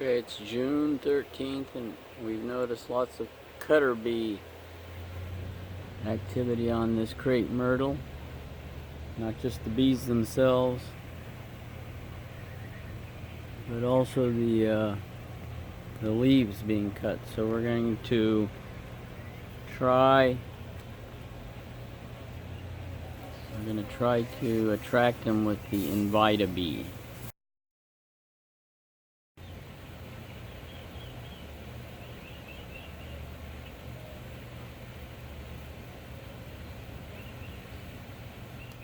Okay, it's June 13th and we've noticed lots of cutter bee activity on this crepe myrtle. Not just the bees themselves, but also the leaves being cut. So we're going to try to attract them with the Invita-Bee.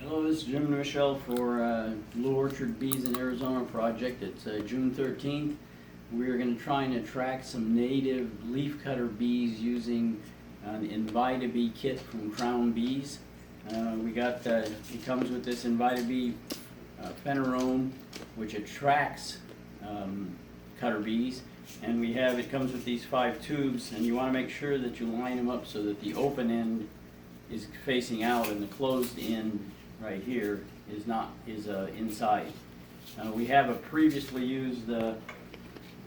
Hello, this is Jim and Michelle for Blue Orchard Bees in Arizona project. It's June 13th. We're going to try and attract some native leafcutter bees using an Invita-Bee kit from Crown Bees. It comes with this Invita-Bee phenerome, which attracts cutter bees, and it comes with these 5 tubes, and you want to make sure that you line them up so that the open end is facing out and the closed end right here is inside. We have a previously used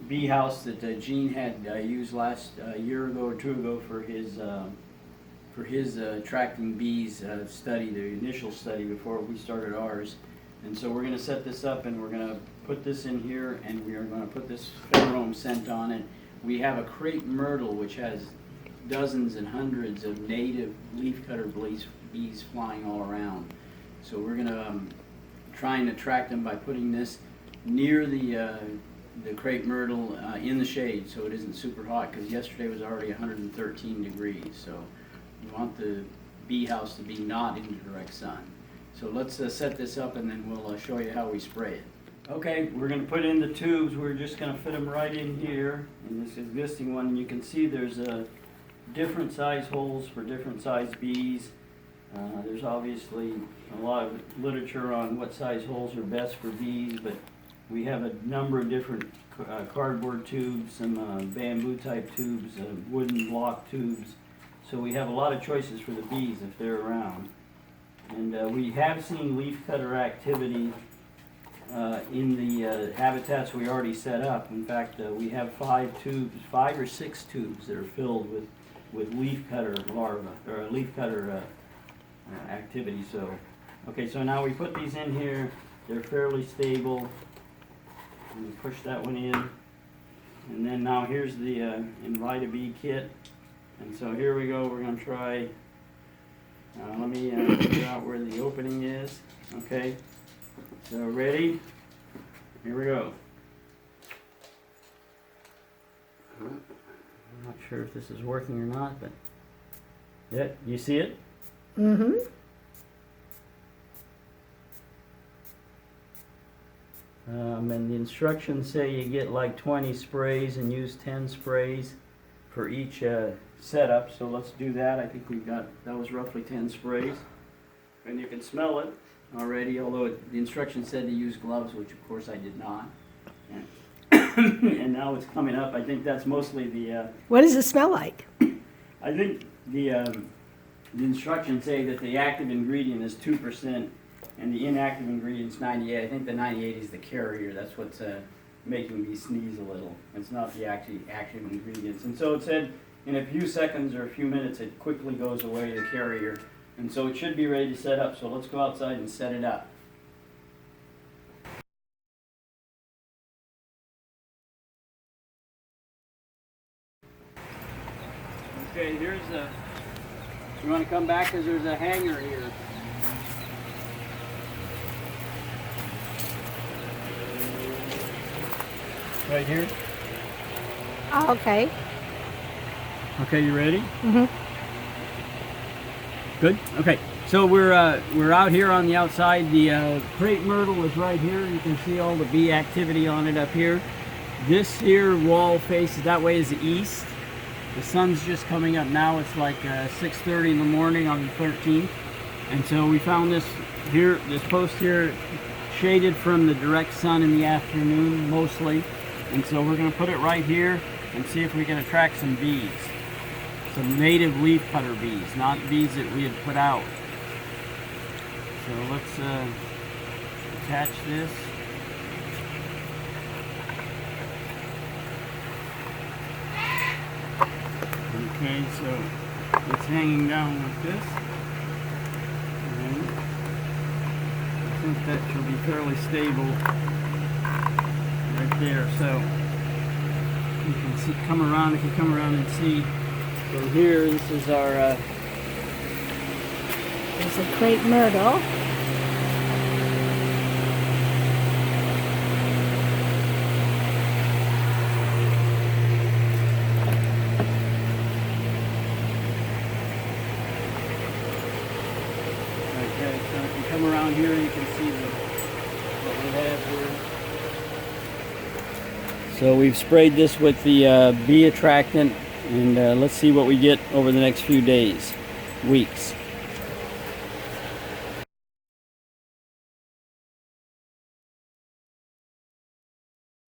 bee house that Gene had used last year ago or 2 ago for his attracting bees study, the initial study before we started ours. And so we're going to set this up, and we're going to put this in here, and we are going to put this pheromone scent on it. We have a crepe myrtle which has dozens and hundreds of native leafcutter bees flying all around. So we're going to try and attract them by putting this near the crepe myrtle in the shade, so it isn't super hot, because yesterday was already 113 degrees. So you want the bee house to be not in the direct sun. So let's set this up, and then we'll show you how we spray it. Okay, we're going to put in the tubes. We're just going to fit them right in here in this existing one. And you can see there's different size holes for different size bees. There's obviously a lot of literature on what size holes are best for bees, but we have a number of different cardboard tubes, some bamboo type tubes, wooden block tubes. So we have a lot of choices for the bees if they're around. And we have seen leafcutter activity in the habitats we already set up. In fact, we have 5 or 6 tubes that are filled with leafcutter larvae, or leafcutter activity. So, okay, so now we put these in here. They're fairly stable. And we push that one in. And then now here's the Invita-Bee kit. And so here we go. We're going to try. Let me figure out where the opening is. Okay. So ready? Here we go. I'm not sure if this is working or not, but yeah, you see it? Mm-hmm. And the instructions say you get like 20 sprays and use 10 sprays for each setup. So let's do that. I think that was roughly 10 sprays. And you can smell it already, although the instructions said to use gloves, which of course I did not. And now it's coming up. I think that's mostly the... What does it smell like? I think the instructions say that the active ingredient is 2% and the inactive ingredient is 98. I think the 98 is the carrier. That's what's making me sneeze a little. It's not the active ingredients. And so it said in a few seconds or a few minutes it quickly goes away, the carrier. And so it should be ready to set up. So let's go outside and set it up. Okay, here's you want to come back because there's a hanger here. Right here. Oh, okay. Okay, you ready? Mm-hmm. Good. Okay. So we're out here on the outside. The crepe myrtle is right here. You can see all the bee activity on it up here. This here wall faces that way is the east. The sun's just coming up now. It's like 6:30 in the morning on the 13th, and so we found this post here, shaded from the direct sun in the afternoon mostly. And so we're going to put it right here and see if we can attract some bees. Some native leafcutter bees, not bees that we had put out. So let's attach this. Okay, so it's hanging down like this. And I think that should be fairly stable right there. So you can see, come around, if you come around and see from here, this is our There's a crepe myrtle. okay, so if you come around here, you can see what we have here. So we've sprayed this with the bee attractant, and let's see what we get over the next few days, weeks.